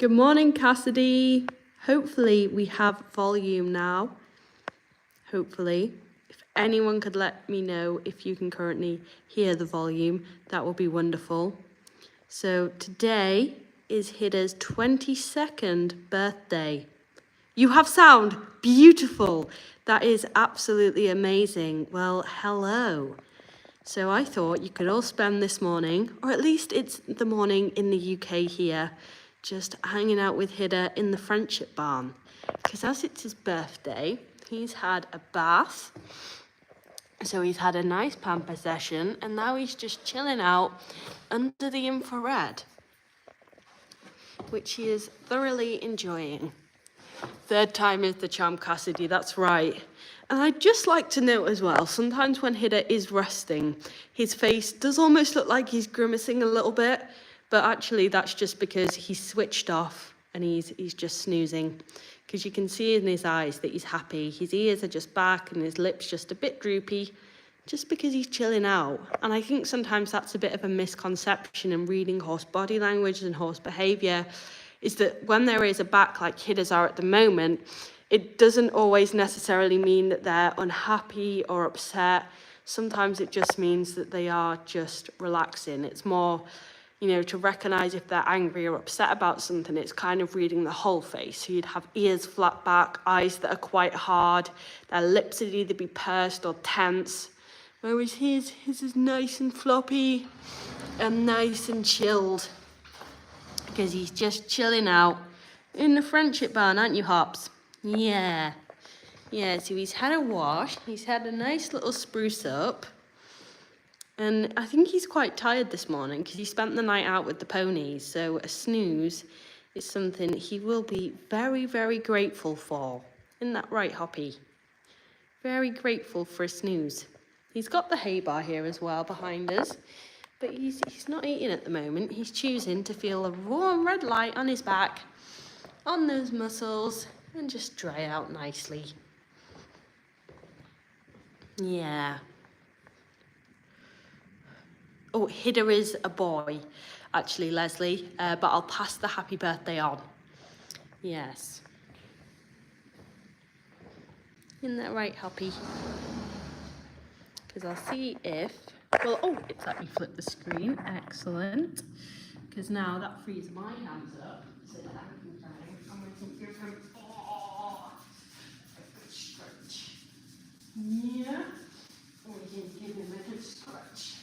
Good morning, Cassidy. Hopefully we have volume now. Hopefully. If anyone could let me know if you can currently hear the volume, that would be wonderful. So today is Hidde's 22nd birthday. You have sound. Beautiful. That is absolutely amazing. Well, hello. So I thought you could all spend this morning, or at least it's the morning in the UK here, just hanging out with Hidde in the friendship barn. Because as it's his birthday, he's had a bath. So he's had a nice pamper session, and now he's just chilling out under the infrared, which he is thoroughly enjoying. Third time is the charm, Cassidy, that's right. And I'd just like to note as well, sometimes when Hidde is resting, his face does almost look like he's grimacing a little bit, but actually that's just because he's switched off and he's just snoozing. Because you can see in his eyes that he's happy. His ears are just back and his lips just a bit droopy, just because he's chilling out. And I think sometimes that's a bit of a misconception in reading horse body language and horse behaviour, is that when there is a back like Hidde's are at the moment, it doesn't always necessarily mean that they're unhappy or upset. Sometimes it just means that they are just relaxing. It's more, to recognise if they're angry or upset about something, it's kind of reading the whole face. So you'd have ears flat back, eyes that are quite hard, their lips would either be pursed or tense. Whereas his is nice and floppy and nice and chilled, because he's just chilling out in the friendship barn, aren't you, Hops? Yeah, so he's had a wash, he's had a nice little spruce up, and I think he's quite tired this morning because he spent the night out with the ponies, so a snooze is something he will be very, very grateful for. Isn't that right, Hoppy? Very grateful for a snooze. He's got the hay bar here as well behind us, but he's not eating at the moment. He's choosing to feel a warm red light on his back, on those muscles, and just dry out nicely. Yeah. Oh, Hidde is a boy, actually, Leslie, but I'll pass the happy birthday on. Yes. Isn't that right, Hoppy? Because I'll see if... Well, it's let me flip the screen. Excellent. Because now that frees my hands up, so that I can try. I'm going to give him a good stretch. Yeah. We can give him a good stretch.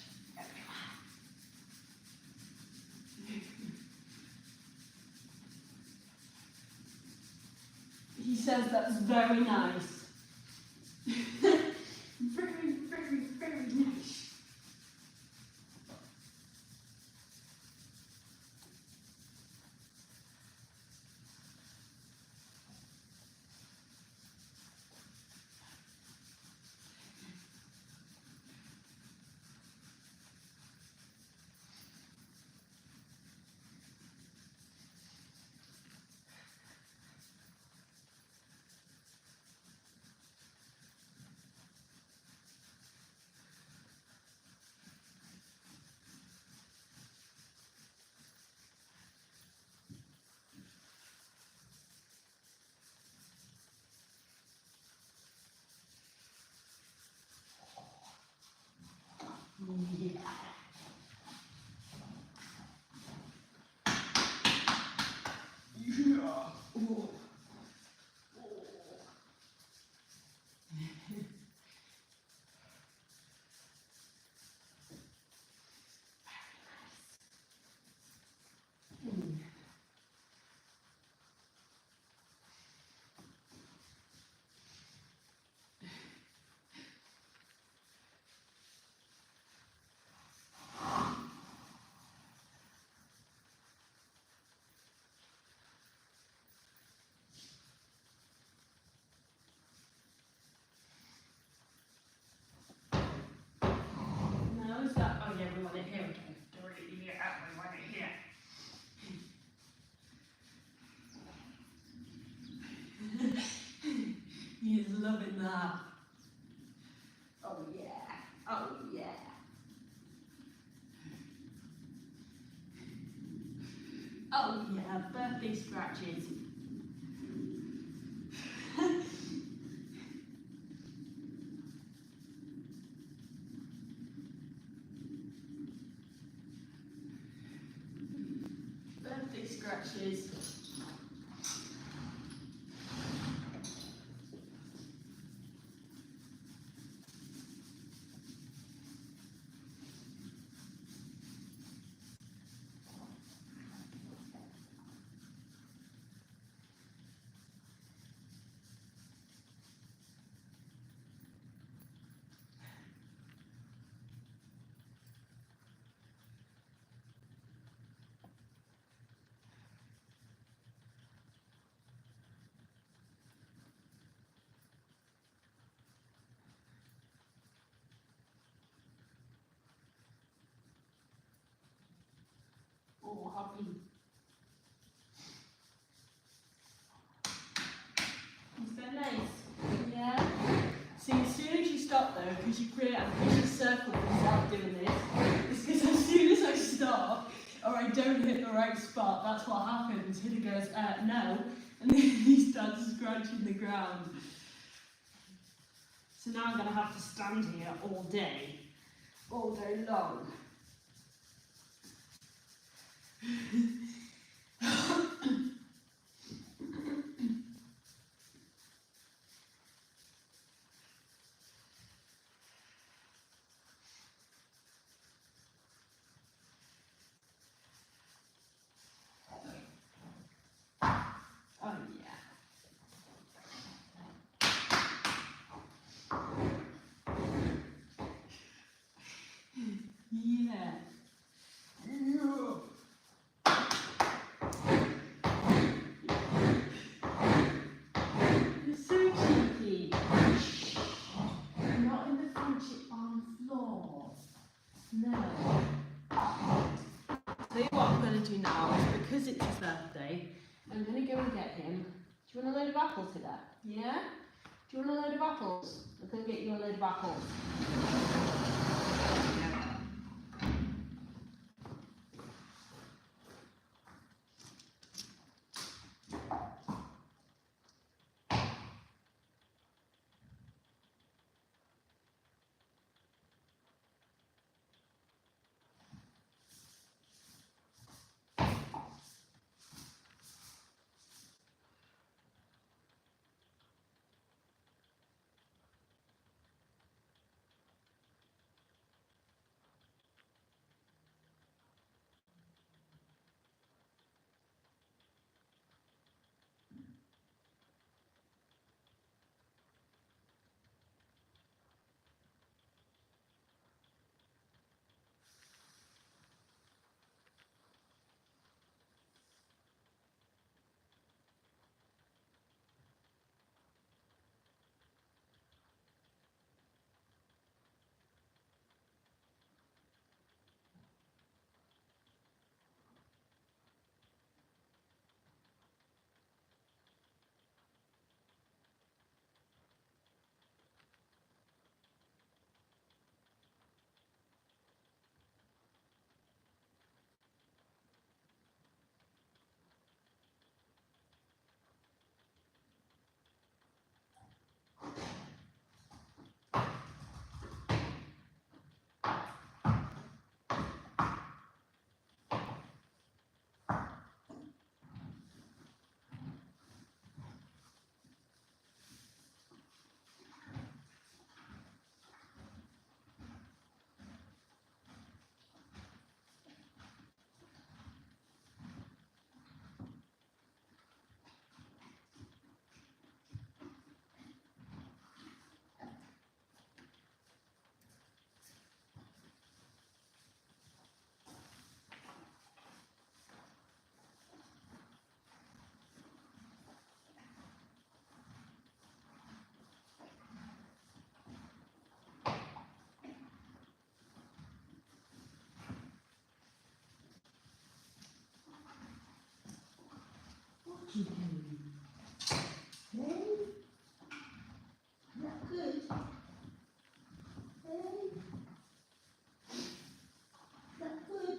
He says that's very nice. Very, very, very nice. Yeah. Yeah. Oh. Now is that? Oh yeah, we want it here again. Yeah, we want it here. He is loving that. Oh yeah. Oh yeah. Oh yeah. birthday scratches. Birthday scratches. Oh, happy. Is that nice? Yeah? See, as soon as you stop though, because you create a vicious circle of yourself doing this, it's because as soon as I stop, or I don't hit the right spot, that's what happens. Hidde goes, no, and then he starts scratching the ground. So now I'm going to have to stand here all day long. Oh yeah. Yeah. You're so cheeky. You're not in the friendship on the floor. No. Tell you what I'm going to do now is because it's his birthday, I'm going to go and get him. Do you want a load of apples today? Yeah? Do you want a load of apples? I'm going to get you a load of apples. What you doing? Hey? Not good. Hey? Not good.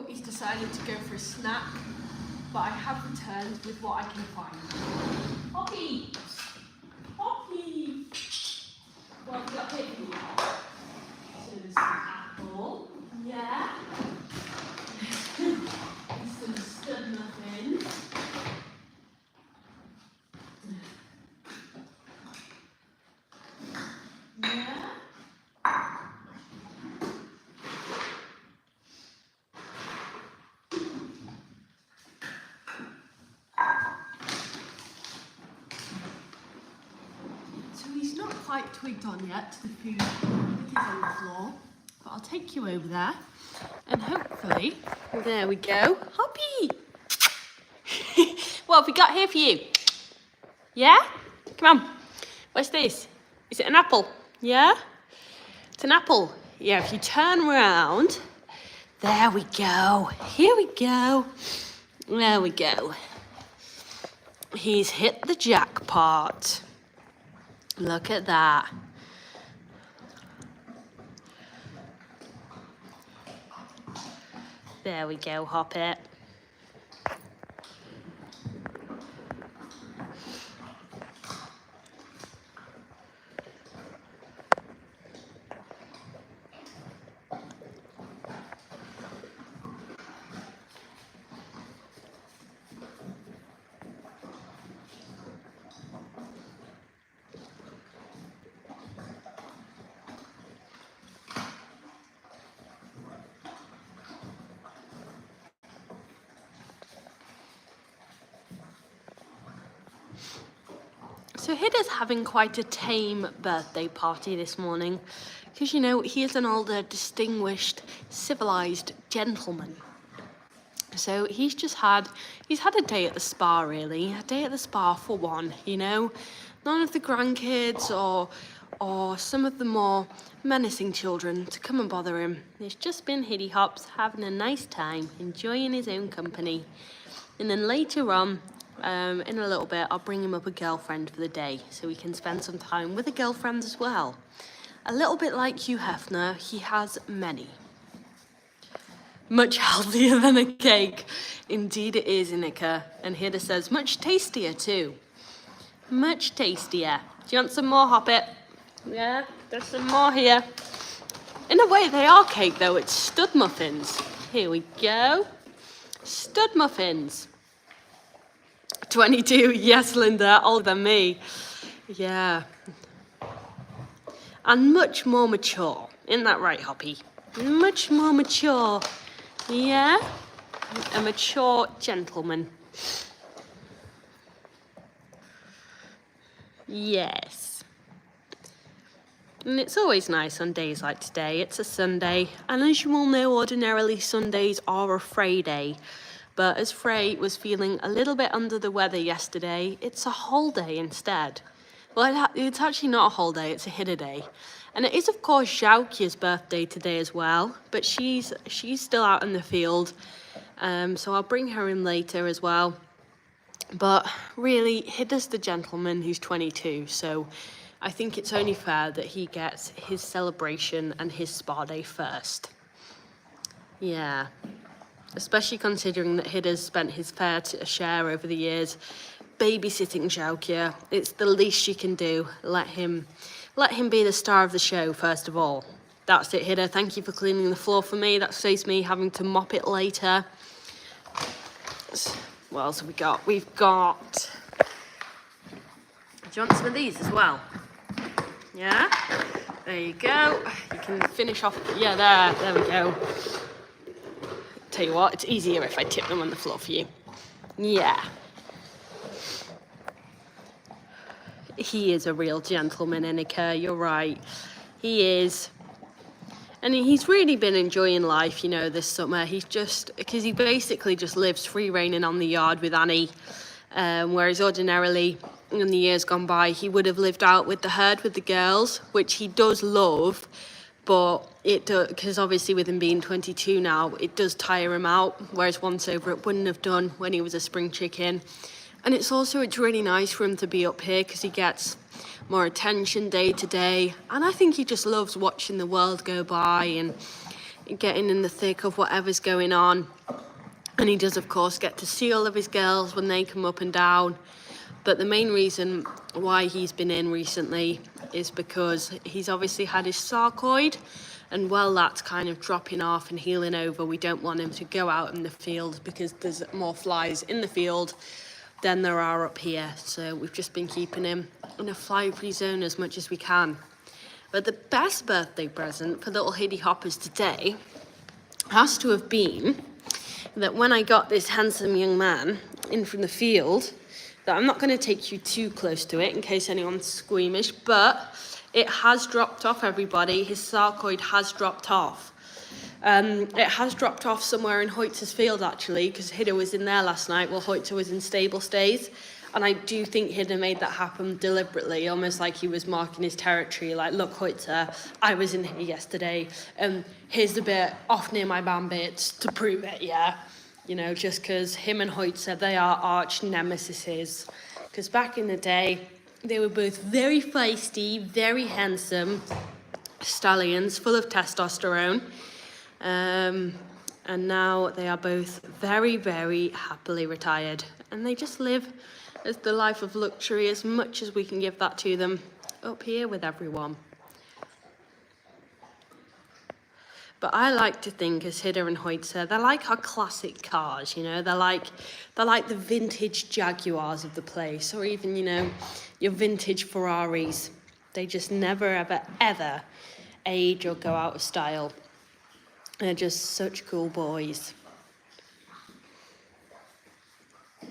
he's decided to go for a snack, but I have returned with what I can find. Hoppy! Hoppy! What have we got here for you? So there's some apple. Yeah. Some stud muffins. Yeah. So he's not quite twigged on yet to the food that is on the floor, but I'll take you over there and hopefully, there we go. Hoppy! What have we got here for you? Yeah? Come on. What's this? Is it an apple? Yeah? It's an apple. Yeah, if you turn around, there we go. Here we go. There we go. He's hit the jackpot. Look at that. There we go, Hoppet. So Hidde's having quite a tame birthday party this morning because, you know, he is an older, distinguished, civilized gentleman. So he's had a day at the spa, really, a day at the spa for one, you know. None of the grandkids or some of the more menacing children to come and bother him. It's just been Hidde Hops having a nice time, enjoying his own company. And then later on, in a little bit, I'll bring him up a girlfriend for the day so he can spend some time with a girlfriend as well. A little bit like Hugh Hefner, he has many. Much healthier than a cake. Indeed it is, Inika. And Hidde says, much tastier too. Much tastier. Do you want some more, Hoppet? Yeah, there's some more here. In a way, they are cake though. It's stud muffins. Here we go. Stud muffins. 22, yes, Linda, older than me. Yeah. And much more mature. Isn't that right, Hoppy? Much more mature. Yeah? A mature gentleman. Yes. And it's always nice on days like today. It's a Sunday. And as you all know, ordinarily Sundays are a Frey day. But as Frey was feeling a little bit under the weather yesterday, it's a whole day instead. Well, it's actually not a whole day, it's a Hidde day. And it is, of course, Xiaoqia's birthday today as well, but she's still out in the field, so I'll bring her in later as well. But really, Hidde's the gentleman who's 22, so I think it's only fair that he gets his celebration and his spa day first. Yeah. Especially considering that Hidde's spent his fair share over the years babysitting Xiaoqia. It's the least she can do. Let him be the star of the show, first of all. That's it, Hidde. Thank you for cleaning the floor for me. That saves me having to mop it later. What else have we got? We've got... Do you want some of these as well? Yeah? There you go. You can finish off... Yeah, there we go. Tell you what, it's easier if I tip them on the floor for you. Yeah. He is a real gentleman, Inika, you're right. He is. And he's really been enjoying life, you know, this summer. Because he basically just lives free reigning on the yard with Annie. Whereas ordinarily, in the years gone by, he would have lived out with the herd with the girls, which he does love. But because obviously with him being 22 now, it does tire him out, whereas once over it wouldn't have done when he was a spring chicken. And it's really nice for him to be up here because he gets more attention day to day. And I think he just loves watching the world go by. And getting in the thick of whatever's going on. And he does, of course, get to see all of his girls when they come up and down. But the main reason why he's been in recently is because he's obviously had his sarcoid. And while that's kind of dropping off and healing over, we don't want him to go out in the field because there's more flies in the field than there are up here. So we've just been keeping him in a fly-free zone as much as we can. But the best birthday present for little Hidde Hoppers today has to have been that when I got this handsome young man in from the field, that I'm not going to take you too close to it in case anyone's squeamish, but it has dropped off, everybody. His sarcoid has dropped off. It has dropped off somewhere in Hoyt's field, actually, because Hidde was in there last night while Hoyt was in stable stays. And I do think Hidde made that happen deliberately, almost like he was marking his territory. Like, look, Hoyt, I was in here yesterday. Here's the bit off near my bambits to prove it, yeah. You know, just because him and Hoyt said they are arch nemesis. Because back in the day, they were both very feisty, very handsome stallions, full of testosterone. And now they are both very, very happily retired. And they just live as the life of luxury as much as we can give that to them up here with everyone. But I like to think, as Hidde and Hoyt said, they're like our classic cars, you know. They're like the vintage Jaguars of the place, or even, you know, your vintage Ferraris. They just never, ever, ever age or go out of style. They're just such cool boys.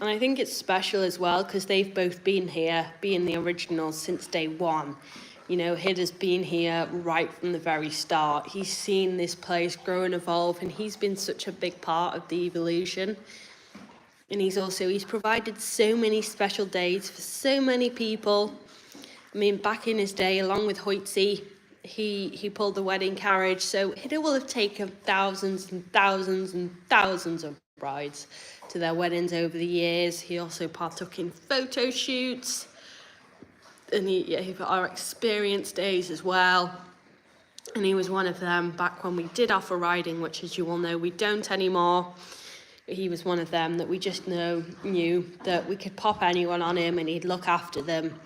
And I think it's special as well because they've both been here, being the originals since day one. You know, Hidde's been here right from the very start. He's seen this place grow and evolve, and he's been such a big part of the evolution. And he's provided so many special days for so many people. I mean, back in his day, along with Hoytsy, he pulled the wedding carriage. So Hidde will have taken thousands and thousands and thousands of brides to their weddings over the years. He also partook in photo shoots. And he got our experience days as well. And he was one of them back when we did offer riding, which, as you all know, we don't anymore. He was one of them that we just knew that we could pop anyone on him and he'd look after them.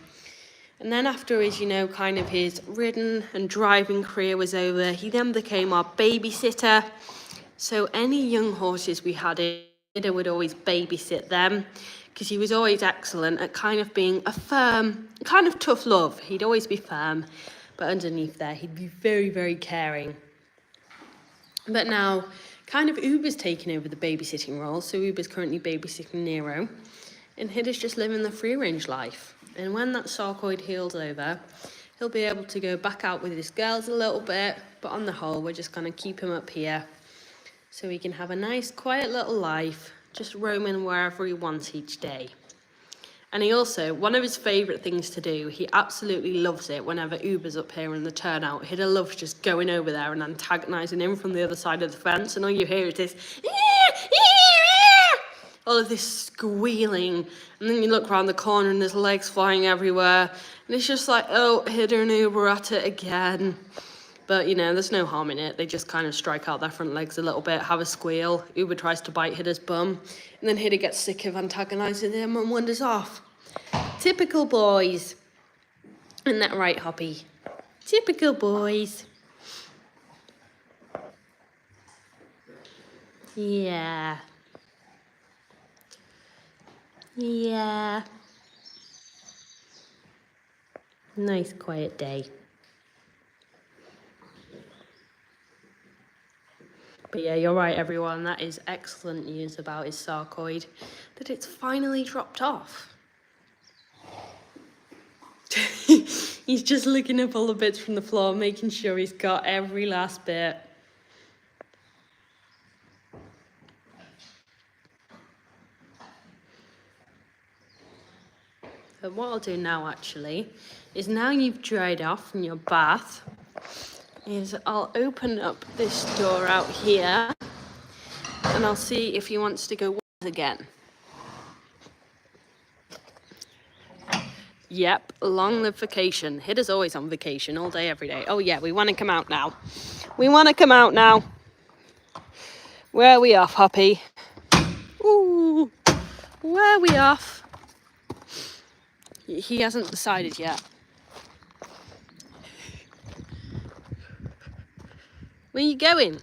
And then after his, you know, kind of his ridden and driving career was over, he then became our babysitter. So any young horses we had, Hidde would always babysit them, because he was always excellent at kind of being a firm, kind of tough love. He'd always be firm, but underneath there, he'd be very, very caring. But now, kind of Uber's taken over the babysitting role, so Uber's currently babysitting Nero, and Hidde's just living the free-range life. And when that sarcoid heals over, he'll be able to go back out with his girls a little bit, but on the whole, we're just going to keep him up here so he can have a nice, quiet little life, just roaming wherever he wants each day. And he also, one of his favourite things to do, he absolutely loves it whenever Uber's up here in the turnout. Hidde loves just going over there and antagonising him from the other side of the fence, and all you hear is this, all of this squealing, and then you look around the corner and there's legs flying everywhere, and it's just like, oh, Hidde and Uber at it again. But, you know, there's no harm in it. They just kind of strike out their front legs a little bit, have a squeal. Uber tries to bite Hidde's bum, and then Hidde gets sick of antagonising him and wanders off. Typical boys. Isn't that right, Hoppy? Typical boys. Yeah. Yeah. Nice quiet day. But yeah, you're right, everyone. That is excellent news about his sarcoid, that it's finally dropped off. He's just looking up all the bits from the floor, making sure he's got every last bit. But what I'll do now, actually, is now you've dried off from your bath, is I'll open up this door out here and I'll see if he wants to go again. Yep, long live vacation. Hidde's always on vacation all day, every day. Oh yeah, we want to come out now. We want to come out now. Where are we off, Hoppy? Ooh, where are we off? He hasn't decided yet. Where are you going?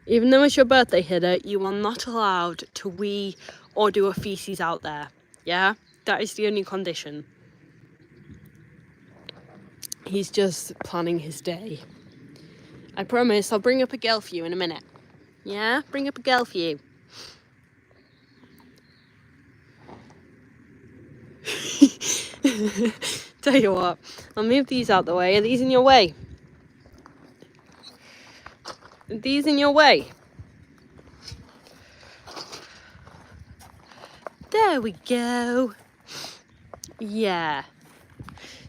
Even though it's your birthday, Hidde, you are not allowed to wee or do a feces out there. Yeah? That is the only condition. He's just planning his day. I promise I'll bring up a girl for you in a minute. Yeah? Bring up a girl for you. Tell you what, I'll move these out the way. Are these in your way? Are these in your way? There we go. Yeah.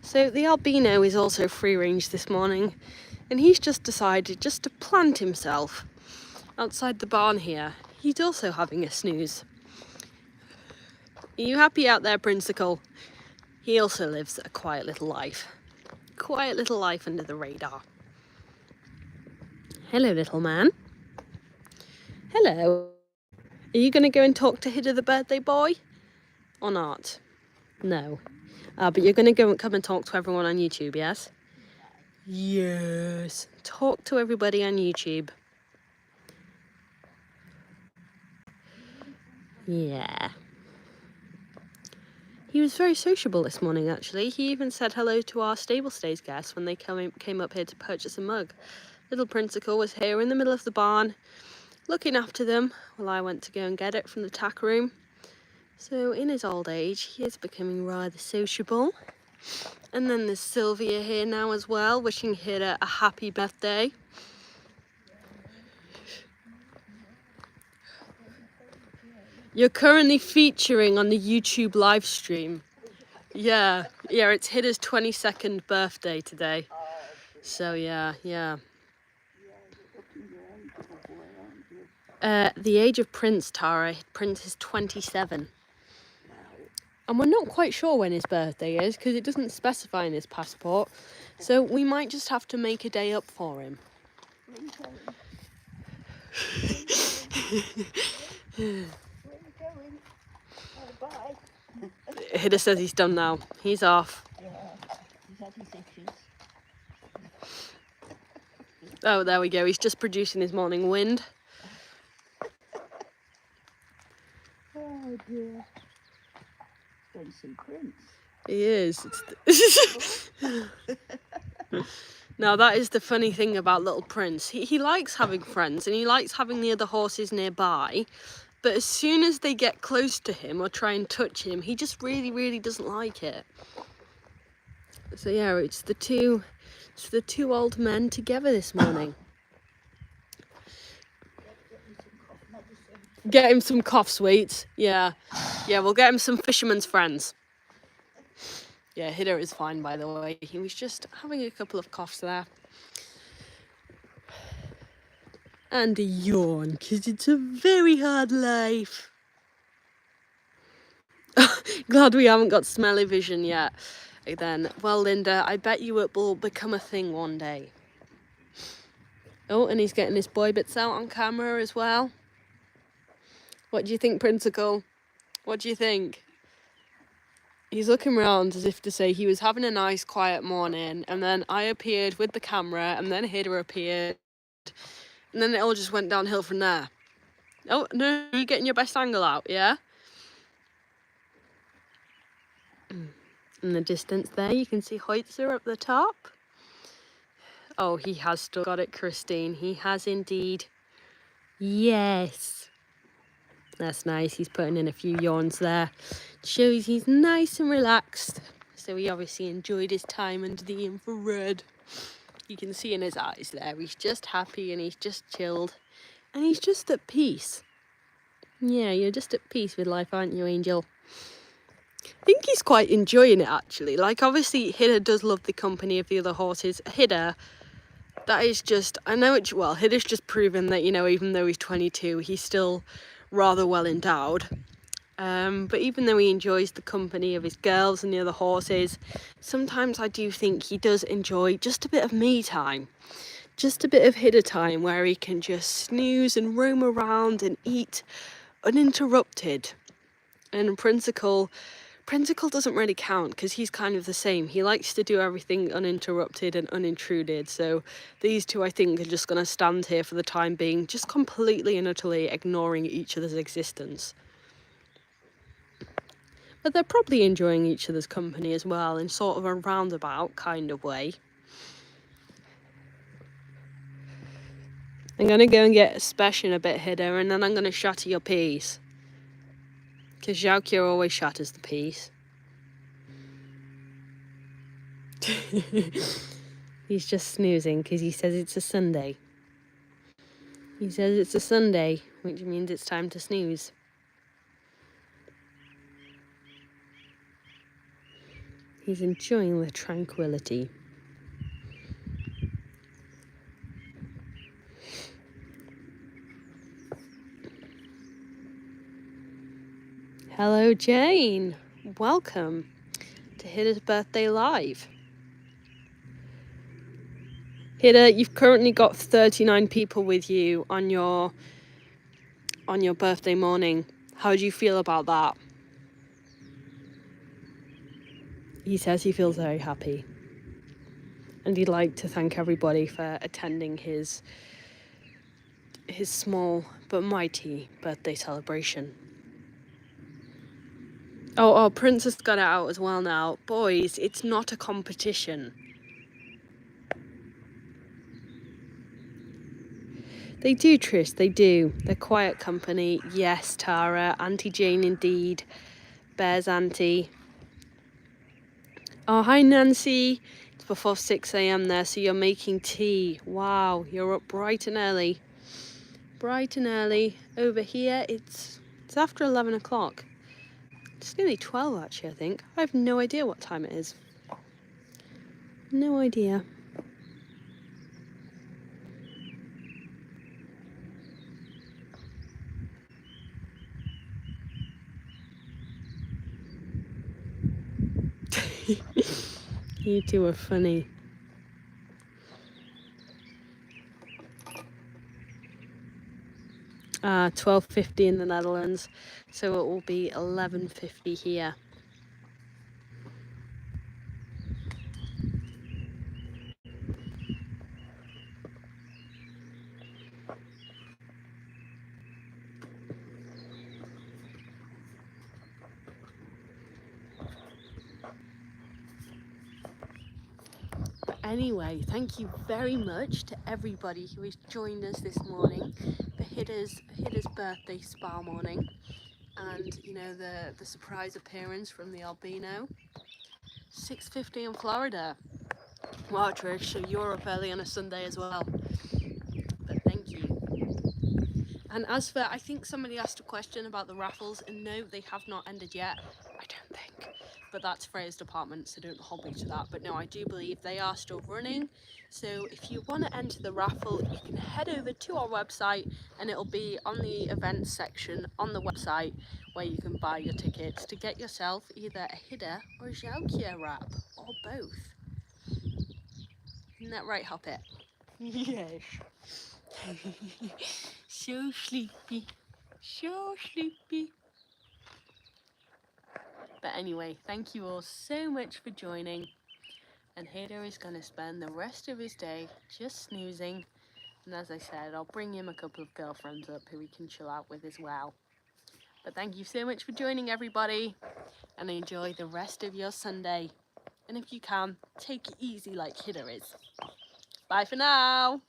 So the albino is also free range this morning, and he's just decided just to plant himself outside the barn here. He's also having a snooze. Are you happy out there, Prinsicle? He also lives a quiet little life. Quiet little life under the radar. Hello, little man. Hello. Are you going to go and talk to Hidde the birthday boy? Or not? No. But you're going to go and come and talk to everyone on YouTube, yes? Yes. Talk to everybody on YouTube. Yeah. He was very sociable this morning, actually. He even said hello to our stable stays guests when they came up here to purchase a mug. Little Prinsicle was here in the middle of the barn, looking after them while I went to go and get it from the tack room. So in his old age, he is becoming rather sociable. And then there's Sylvia here now as well, wishing Hidde a happy birthday. You're currently featuring on the YouTube live stream. Yeah, it's Hidde's 22nd birthday today. So yeah. The age of Prince, Tara. Prince is 27. And we're not quite sure when his birthday is because it doesn't specify in his passport. So we might just have to make a day up for him. Hidde says he's done now. He's off. Oh, there we go. He's just producing his morning wind. Oh dear. Going to see Prince. He is. Now that is the funny thing about little Prince. He likes having friends and he likes having the other horses nearby. But as soon as they get close to him or try and touch him, he just really, really doesn't like it. So yeah, it's the two old men together this morning. Get him some cough sweets. Yeah, we'll get him some Fisherman's Friends. Yeah, Hidde is fine, by the way. He was just having a couple of coughs there. And a yawn, because it's a very hard life. Glad we haven't got smelly vision yet. Then, well, Linda, I bet you it will become a thing one day. Oh, and he's getting his boy bits out on camera as well. What do you think, Prinsicle? What do you think? He's looking around as if to say he was having a nice quiet morning, and then I appeared with the camera, and then Hidde appeared, and then it all just went downhill from there. Oh, no, you're getting your best angle out, yeah? In the distance there, you can see Hoitzer up the top. Oh, he has still got it, Christine. He has indeed. Yes. That's nice. He's putting in a few yawns there. Shows he's nice and relaxed. So he obviously enjoyed his time under the infrared. You can see in his eyes there. He's just happy and he's just chilled. And he's just at peace. Yeah, you're just at peace with life, aren't you, Angel? I think he's quite enjoying it, actually. Like, obviously, Hidde does love the company of the other horses. Hidde, that is just... I know it's... Well, Hidde's just proven that, you know, even though he's 22, he's still rather well endowed. But even though he enjoys the company of his girls and the other horses, sometimes I do think he does enjoy just a bit of me time. Just a bit of Hidde time where he can just snooze and roam around and eat uninterrupted. And Princicle doesn't really count because he's kind of the same. He likes to do everything uninterrupted and unintruded. So these two, I think, are just going to stand here for the time being, just completely and utterly ignoring each other's existence. But they're probably enjoying each other's company as well in sort of a roundabout kind of way. I'm going to go and get a spesh in a bit, Hidde, and then I'm going to shatter your piece. Because Xiaoqiu always shatters the piece. He's just snoozing because he says it's a Sunday. He says it's a Sunday, which means it's time to snooze. He's enjoying the tranquility. Hello, Jane. Welcome to Hidde's Birthday Live. Hidde, you've currently got 39 people with you on your birthday morning. How do you feel about that? He says he feels very happy. And he'd like to thank everybody for attending his small but mighty birthday celebration. Oh, Prince has got it out as well now. Boys, it's not a competition. They do, Trish, they do. They're quiet company. Yes, Tara. Auntie Jane indeed. Bear's auntie. Oh, hi, Nancy. It's before 6 a.m. there, so you're making tea. Wow, you're up bright and early. Bright and early. Over here, it's after 11 o'clock. It's nearly 12, actually, I think. I have no idea what time it is. No idea. You two are funny. 12:50 in the Netherlands, so it will be 11:50 here. But anyway, thank you very much to everybody who has joined us this morning for Hidde's birthday spa morning, and you know the surprise appearance from the albino. 6:50 in Florida. Wow, Trish, so you're up early on a Sunday as well. But thank you. And as for, I think somebody asked a question about the raffles, and no, they have not ended yet. I don't think. But that's Freya's department, so don't hold me to that. But no, I do believe they are still running. So if you want to enter the raffle, you can head over to our website, and it'll be on the events section on the website where you can buy your tickets to get yourself either a Hidde or a Xiaoqiu wrap, or both. Isn't that right, Hoppet? Yes. So sleepy. So sleepy. But anyway, thank you all so much for joining. And Hidde is going to spend the rest of his day just snoozing. And as I said, I'll bring him a couple of girlfriends up who he can chill out with as well. But thank you so much for joining, everybody. And enjoy the rest of your Sunday. And if you can, take it easy like Hidde is. Bye for now.